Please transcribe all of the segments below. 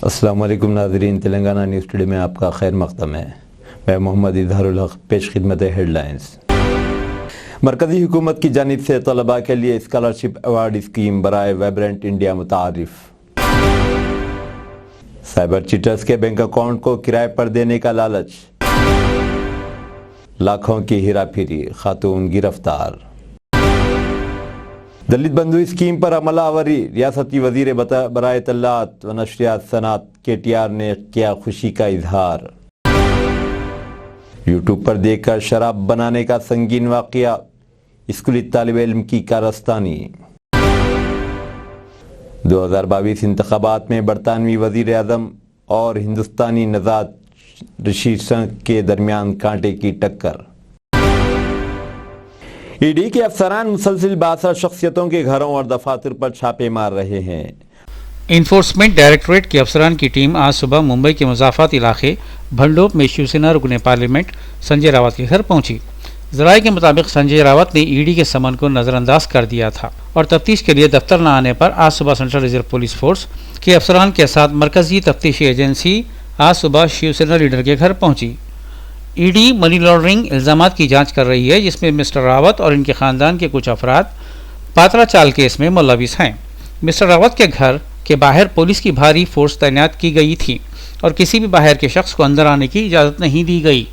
السلام علیکم ناظرین، تلنگانہ نیوز ٹوڈے میں آپ کا خیر مقدم ہے۔ میں محمد اظہار الحق، پیش خدمت ہیڈ لائنز۔ مرکزی حکومت کی جانب سے طلباء کے لیے اسکالرشپ ایوارڈ اسکیم برائے وائبرنٹ انڈیا متعارف۔ سائبر چیٹرز کے بینک اکاؤنٹ کو کرائے پر دینے کا لالچ، لاکھوں کی ہیرا پھیری، خاتون گرفتار۔ دلت بندھو اسکیم پر عمل آوری، ریاستی وزیر برائے اطلاعات و نشریات صنعت KTR نے کیا خوشی کا اظہار۔ یوٹیوب پر دیکھ کر شراب بنانے کا سنگین واقعہ، اسکولی طالب علم کی کارستانی۔ 2022 انتخابات میں برطانوی وزیر اعظم اور ہندوستانی نژاد رشی سنک کے درمیان کانٹے کی ٹکر۔ ED کے افسران مسلسل بااثر شخصیتوں کے گھروں اور دفاتر پر چھاپے مار رہے ہیں۔ انفورسمنٹ ڈائریکٹوریٹ کے افسران کی ٹیم آج صبح ممبئی کے مضافات علاقے بھنڈوپ میں شیو سینا رکن پارلیمنٹ سنجے راوت کے گھر پہنچی۔ ذرائع کے مطابق سنجے راوت نے ED کے سمن کو نظر انداز کر دیا تھا اور تفتیش کے لیے دفتر نہ آنے پر آج صبح سینٹرل ریزرو پولیس فورس کے افسران کے ساتھ مرکزی تفتیشی ایجنسی آج صبح شیو سینا لیڈر کے گھر پہنچی۔ ED منی لانڈرنگ الزامات کی جانچ کر رہی ہے، جس میں مسٹر راوت اور ان کے خاندان کے کچھ افراد پاترا چال کیس میں ملوث ہیں۔ مسٹر راوت کے گھر کے باہر پولیس کی بھاری فورس تعینات کی گئی تھی اور کسی بھی باہر کے شخص کو اندر آنے کی اجازت نہیں دی گئی۔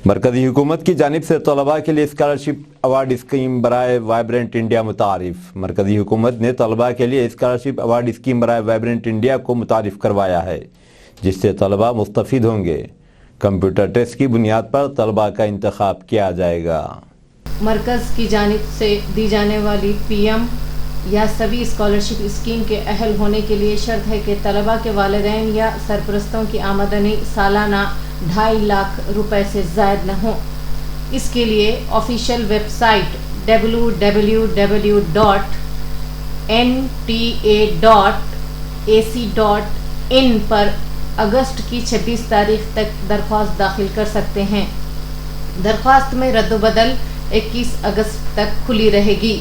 مرکزی حکومت کی جانب سے طلباء کے لیے اسکالرشپ ایوارڈ اسکیم برائے وائبرنٹ انڈیا متعارف۔ مرکزی حکومت نے طلباء کے لیے اسکالرشپ ایوارڈ اسکیم برائے وائبرنٹ انڈیا کو متعارف کروایا ہے، جس سے طلباء مستفید ہوں گے۔ کمپیوٹر ٹیسٹ کی بنیاد پر طلباء کا انتخاب کیا جائے گا۔ مرکز کی جانب سے دی جانے والی PM یا سبھی اسکالرشپ اسکیم کے اہل ہونے کے لیے شرط ہے کہ طلباء کے والدین یا سرپرستوں کی آمدنی سالانہ 2.5 لاکھ روپے سے زائد نہ ہو۔ اس کے لیے آفیشیل ویب سائٹ www.nta.ac.in پر اگست کی 26 تاریخ تک درخواست داخل کر سکتے ہیں۔ درخواست میں رد و بدل 21 اگست تک کھلی رہے گی۔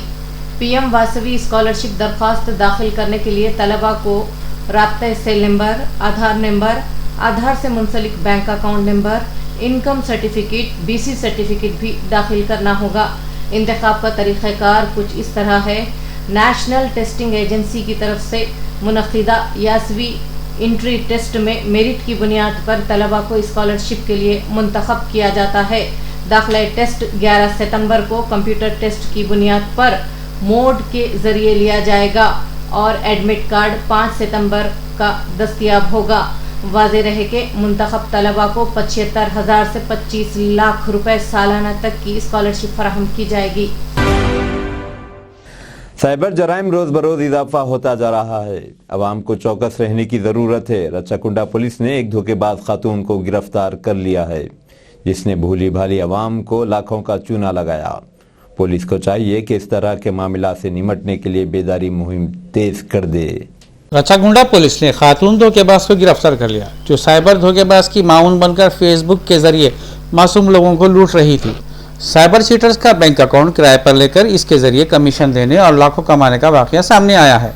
PM واسوی اسکالرشپ درخواست داخل کرنے کے لیے طلباء کو رابطہ سیل نمبر، نمبر، آدھار سے منسلک bank account number, income certificate, BC certificate بھی داخل کرنا ہوگا۔ انتخاب کا طریقہ کار کچھ اس طرح ہے۔ نیشنل ٹیسٹنگ ایجنسی کی طرف سے منعقدہ یاسوی انٹری ٹیسٹ میں میرٹ کی بنیاد پر طلباء کو اسکالرشپ کے لیے منتخب کیا جاتا ہے۔ داخلہ ٹیسٹ 11 ستمبر کو کمپیوٹر ٹیسٹ کی بنیاد پر موڈ کے ذریعے لیا جائے گا اور ایڈمٹ کارڈ 5 ستمبر کا دستیاب ہوگا۔ واضح رہے کہ منتخب طلباء کو 75,000 سے 25 لاکھ روپے سالانہ تک کی اسکالرشپ فراہم کی جائے گی۔ سائبر جرائم روز بروز اضافہ ہوتا جا رہا ہے، عوام کو چوکس رہنے کی ضرورت ہے۔ رچاکنڈا پولیس نے ایک دھوکے باز خاتون کو گرفتار کر لیا ہے، جس نے بھولی بھالی عوام کو لاکھوں کا چونا لگایا۔ پولیس کو چاہیے کہ اس طرح کے معاملات سے نمٹنے کے لیے بیداری مہم تیز کر دے۔ رچاکنڈا پولیس نے خاتون دھوکے باز کو گرفتار کر لیا، جو سائبر دھوکے باز کی معاون بن کر فیس بک کے ذریعے معصوم لوگوں کو لوٹ رہی تھی۔ سائبر چیٹرز کا بینک اکاؤنٹ کرائے پر لے کر اس کے ذریعے کمیشن دینے اور لاکھوں کمانے کا واقعہ سامنے آیا ہے۔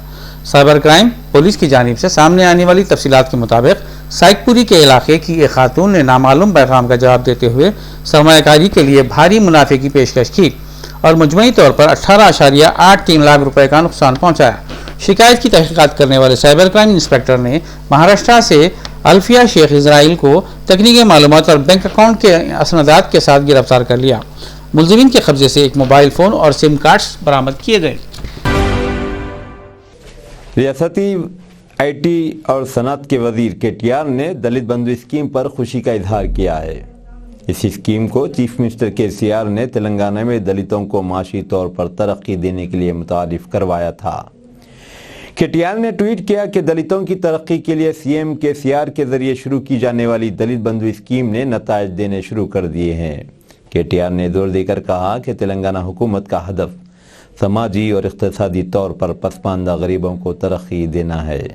سائبر کرائم پولیس کی جانب سے سامنے آنے والی تفصیلات کے مطابق سائیک پوری کے علاقے کی ایک خاتون نے نامعلوم پیغام کا جواب دیتے ہوئے سرمایہ کاری کے لیے بھاری منافع کی پیشکش کی اور مجموعی طور پر 18.83 لاکھ روپے کا نقصان پہنچایا۔ شکایت کی تحقیقات کرنے والے سائبر کرائم انسپکٹر نے مہاراشٹر سے الفیہ شیخ اسرائیل کو تکنیکی معلومات اور بینک اکاؤنٹ کے اسنادات کے ساتھ گرفتار کر لیا۔ ملزمین کے قبضے سے ایک موبائل فون اور سم کارڈز برآمد کیے گئے۔ ریاستی IT اور صنعت کے وزیر KTR نے دلت بندھو اسکیم پر خوشی کا اظہار کیا ہے۔ اس اسکیم کو چیف منسٹر KCR نے تلنگانہ میں دلتوں کو معاشی طور پر ترقی دینے کے لیے متعارف کروایا تھا۔ KTR نے ٹویٹ کیا کہ دلتوں کی ترقی کے لیے CM KCR کے ذریعے شروع کی جانے والی دلت بندھو اسکیم نے نتائج دینے شروع کر دیے ہیں۔ KTR نے زور دے کر کہا کہ تلنگانہ حکومت کا ہدف سماجی اور اقتصادی طور پر پسماندہ غریبوں کو ترقی دینا ہے۔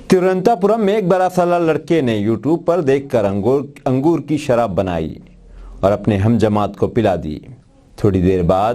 ترووننتھاپورم میں ایک 12 سالہ لڑکے نے یوٹیوب پر دیکھ کر انگور کی شراب بنائی اور اپنے ہم جماعت کو پلا دی۔ تھوڑی دیر بعد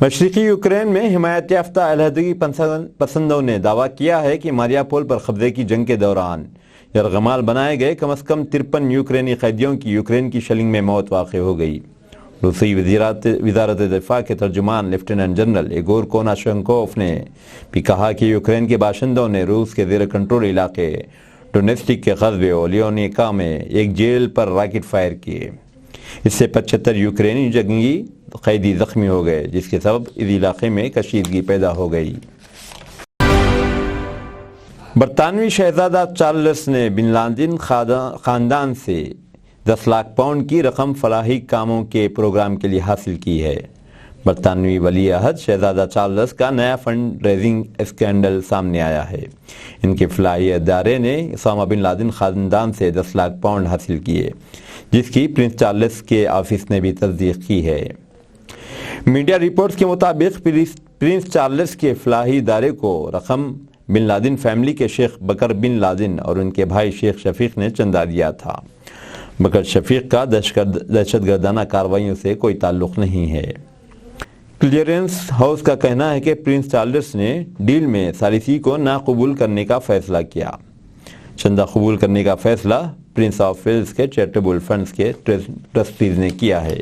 مشرقی یوکرین میں حمایت یافتہ علیحدگی پسندوں نے دعویٰ کیا ہے کہ ماریاپول پر قبضے کی جنگ کے دوران یرغمال بنائے گئے کم از کم 53 یوکرینی قیدیوں کی یوکرین کی شلنگ میں موت واقع ہو گئی۔ روسی وزارت دفاع کے ترجمان لیفٹیننٹ جنرل ایگور کوناشنکوف نے بھی کہا کہ یوکرین کے باشندوں نے روس کے زیر کنٹرول علاقے ڈونیٹسک کے قصبے اولیونیکا میں ایک جیل پر راکٹ فائر کیے۔ اس سے 75 یوکرینی جنگی قیدی زخمی ہو گئے، جس کے سبب اس علاقے میں کشیدگی پیدا ہو گئی۔ برطانوی شہزادہ چارلس نے بن لادن خاندان سے 10 لاکھ پاؤنڈ کی رقم فلاحی کاموں کے پروگرام کے لیے حاصل کی ہے۔ برطانوی ولی عہد شہزادہ چارلس کا نیا فنڈ ریزنگ اسکینڈل سامنے آیا ہے۔ ان کے فلاحی ادارے نے اسامہ بن لادن خاندان سے 10 لاکھ پاؤنڈ حاصل کیے، جس کی پرنس چارلس کے آفس نے بھی تصدیق کی ہے۔ میڈیا رپورٹس کے مطابق پرنس چارلس کے فلاحی ادارے کو رقم بن لادن فیملی کے شیخ بکر بن لادن اور ان کے بھائی شیخ شفیق نے چندہ دیا تھا۔ بکر شفیق کا دہشت گردانہ کارروائیوں سے کوئی تعلق نہیں ہے۔ کلیئرنس ہاؤس کا کہنا ہے کہ پرنس چارلس نے ڈیل میں ثالثی کو نہ قبول کرنے کا فیصلہ کیا۔ چندہ قبول کرنے کا فیصلہ پرنس آف ویلز کے چیریٹیبل فنڈز کے ٹرسٹیز نے کیا ہے۔